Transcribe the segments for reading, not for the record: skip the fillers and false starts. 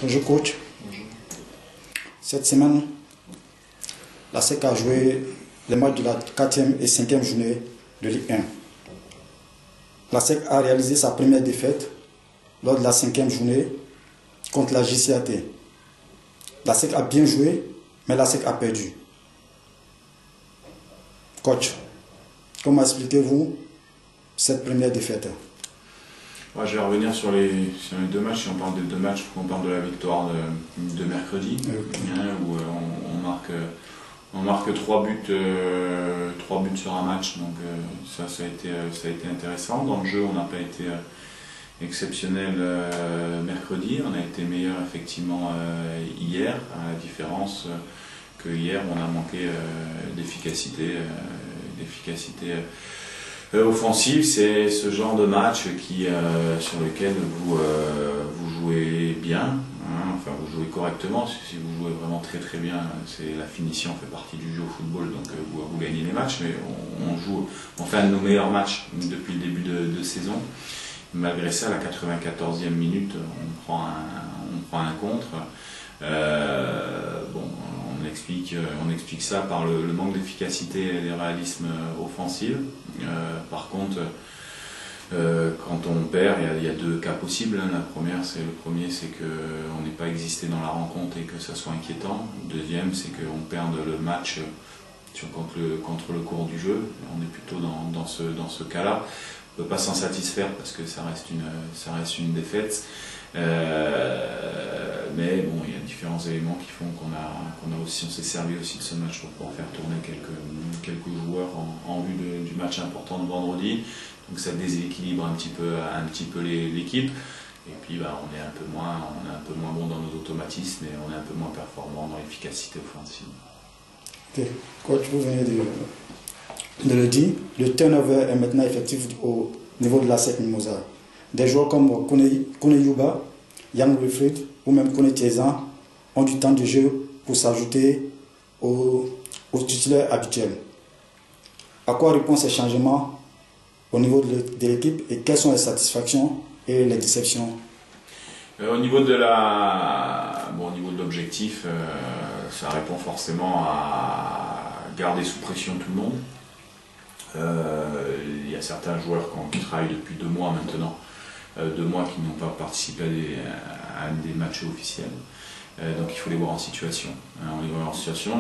Bonjour coach. Bonjour. Cette semaine, la SEC a joué les matchs de la 4e et 5e journée de Ligue 1. La SEC a réalisé sa première défaite lors de la 5e journée contre la JCAT. La SEC a bien joué, mais la SEC a perdu. Coach, comment expliquez-vous cette première défaite? Ouais, je vais revenir sur les deux matchs. Si on parle des deux matchs, on parle de la victoire de mercredi, où on marque 3 buts sur un match. Donc ça a été intéressant. Dans le jeu, on n'a pas été exceptionnel mercredi. On a été meilleur effectivement hier, à la différence que hier on a manqué d'efficacité. Offensive, c'est ce genre de match sur lequel vous jouez bien, enfin vous jouez correctement. Si vous jouez vraiment très très bien, la finition fait partie du jeu au football, donc vous gagnez les matchs, mais on fait un de nos meilleurs matchs depuis le début de saison. Malgré ça, à la 94e minute, on prend un contre. On explique ça par le manque d'efficacité et des réalismes offensifs. Par contre, quand on perd, il y a deux cas possibles. Le premier, c'est qu'on n'ait pas existé dans la rencontre et que ça soit inquiétant. Le deuxième, c'est qu'on perde le match contre le cours du jeu. On est plutôt dans ce cas-là. On ne peut pas s'en satisfaire parce que ça reste une défaite. Mais bon, il y a différents éléments qui font on s'est servi aussi de ce match pour pouvoir faire tourner quelques joueurs en vue du match important de vendredi. Donc ça déséquilibre un petit peu l'équipe. Et puis on est un peu moins bon dans nos automatismes et on est un peu moins performant dans l'efficacité offensive. Ok, coach, vous venez de le dire, le turnover est maintenant effectif au niveau de la SEC Mimosa. Des joueurs comme Kone Yuba, Yann Wilfried ou même Kone Tiezan ont du temps de jeu pour s'ajouter aux titulaires habituels. À quoi répondent ces changements au niveau de l'équipe et quelles sont les satisfactions et les déceptions? Au niveau de l'objectif, ça répond forcément à garder sous pression tout le monde. Il y a certains joueurs qui travaillent depuis 2 mois maintenant, 2 mois qui n'ont pas participé à des matchs officiels. Donc il faut les voir en situation.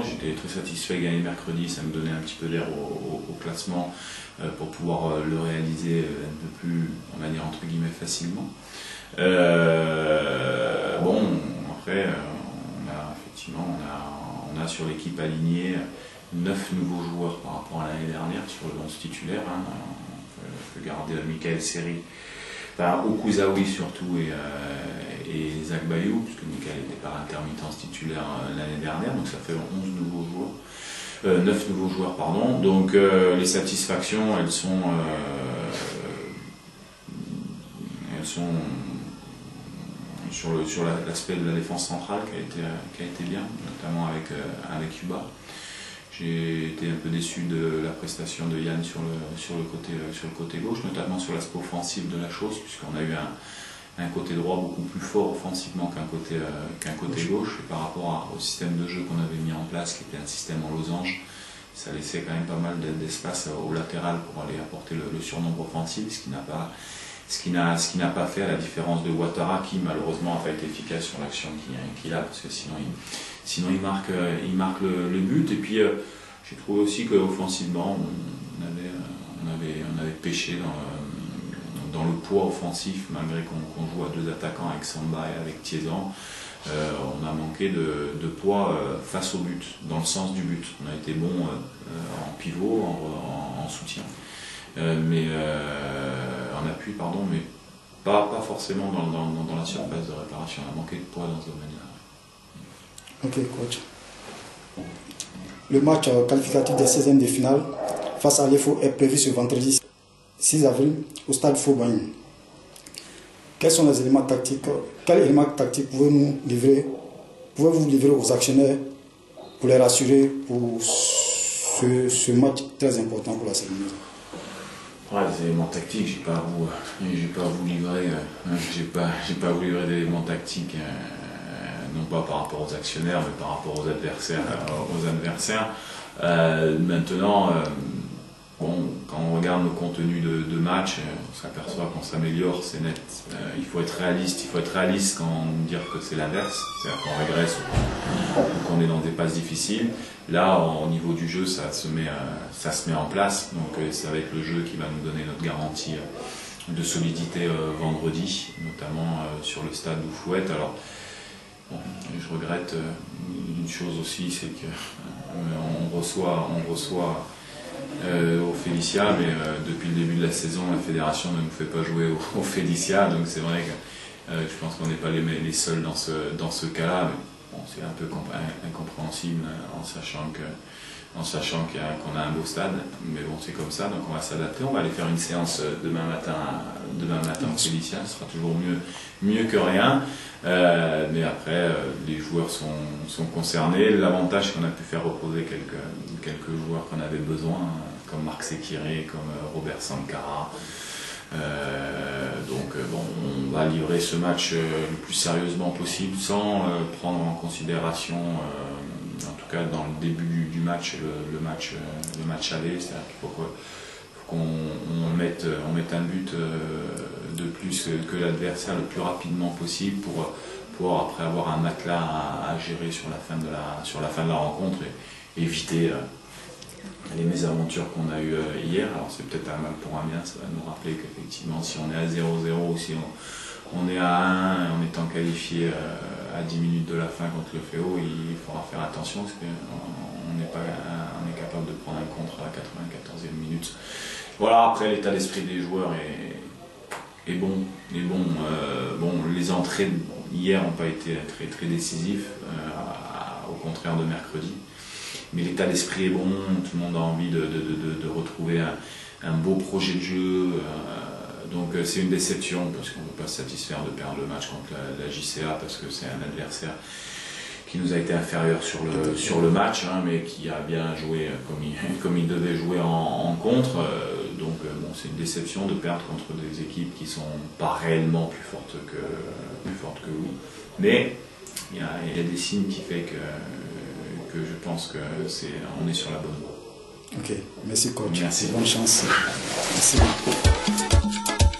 J'étais très satisfait de gagner mercredi, ça me donnait un petit peu d'air au classement pour pouvoir le réaliser un peu plus, on va dire entre guillemets, facilement. Après, on a sur l'équipe alignée 9 nouveaux joueurs par rapport à l'année dernière sur le 11 titulaire. On peut garder Michael Seri, Okuzawi surtout et Zach Bayou, puisque Michael était par intermittence titulaire l'année dernière, donc ça fait 9 nouveaux joueurs, pardon. Donc les satisfactions, elles sont sur l'aspect de la défense centrale qui a été bien, notamment avec Yuba. J'ai été un peu déçu de la prestation de Yann sur le côté gauche, notamment sur l'aspect offensif de la chose, puisqu'on a eu un côté droit beaucoup plus fort offensivement qu'un côté gauche. Et par rapport au système de jeu qu'on avait mis en place, qui était un système en losange, ça laissait quand même pas mal d'espace au latéral pour aller apporter le surnombre offensif, ce qui n'a pas fait, à la différence de Ouattara, qui malheureusement n'a pas été efficace sur l'action qu'il a, parce que sinon il marque le but. Et puis j'ai trouvé aussi qu'offensivement on avait pêché dans le poids offensif, malgré qu'on joue à 2 attaquants avec Samba et avec Tiezan. On a manqué de poids face au but, dans le sens du but. On a été bon en pivot, en soutien, mais en appui, pardon, mais pas forcément dans la surface de réparation. On a manqué de poids dans ce domaine-là. Ok, coach. Le match qualificatif des 16e de finale face à l'EFO est prévu ce vendredi 6 avril au stade Fauboigny. Quels sont les éléments tactiques? Quels éléments tactiques pouvez-vous livrer aux actionnaires pour les rassurer pour ce match très important pour la série? Les éléments tactiques, j'ai pas à vous livrer d'éléments tactiques non pas par rapport aux actionnaires, mais par rapport aux adversaires. Maintenant, bon, quand on regarde nos contenus de match, on s'aperçoit qu'on s'améliore, c'est net. Il faut être réaliste quand on dit que c'est l'inverse, c'est-à-dire qu'on régresse ou qu'on est dans des passes difficiles. Là, au niveau du jeu, ça se met en place, donc ça va être le jeu qui va nous donner notre garantie de solidité vendredi, notamment sur le stade d'Oufouette. Alors, bon, je regrette une chose aussi, c'est que on reçoit au Félicia, mais depuis le début de la saison, la fédération ne nous fait pas jouer au Félicia, donc c'est vrai que je pense qu'on n'est pas les seuls dans ce cas-là. Bon, c'est un peu incompréhensible en sachant qu'on a un beau stade, mais bon, c'est comme ça, donc on va s'adapter. On va aller faire une séance demain matin au Félicia, ce sera toujours mieux que rien. Mais après, les joueurs sont concernés. L'avantage, c'est qu'on a pu faire reposer quelques joueurs qu'on avait besoin, comme Marc Sekiré, comme Robert Sankara. Donc bon, on va livrer ce match le plus sérieusement possible, sans prendre en considération, en tout cas dans le début du match, le match aller. C'est-à-dire qu'il faut qu'on mette un but de plus que l'adversaire le plus rapidement possible pour pouvoir après avoir un matelas à gérer sur la fin de la rencontre et éviter les mésaventures qu'on a eues hier. Alors c'est peut-être un mal pour un bien, ça va nous rappeler qu'effectivement si on est à 0-0 ou si on est à 1 en étant qualifié à 10 minutes de la fin contre le FEO, il faudra faire attention parce qu'on est capable de prendre un contre à la 94e minute. Voilà, après l'état d'esprit des joueurs est bon. Bon, les entrées hier n'ont pas été très, très décisives, au contraire de mercredi. Mais l'état d'esprit est bon, tout le monde a envie de retrouver un beau projet de jeu. Donc c'est une déception parce qu'on ne peut pas se satisfaire de perdre le match contre la JCA parce que c'est un adversaire qui nous a été inférieur sur le match, hein, mais qui a bien joué comme il devait jouer en contre. Donc bon, c'est une déception de perdre contre des équipes qui ne sont pas réellement plus fortes que vous. Mais il y a des signes qui font que je pense qu'on est sur la bonne voie. Ok, merci coach. Merci. Bonne chance. Merci beaucoup.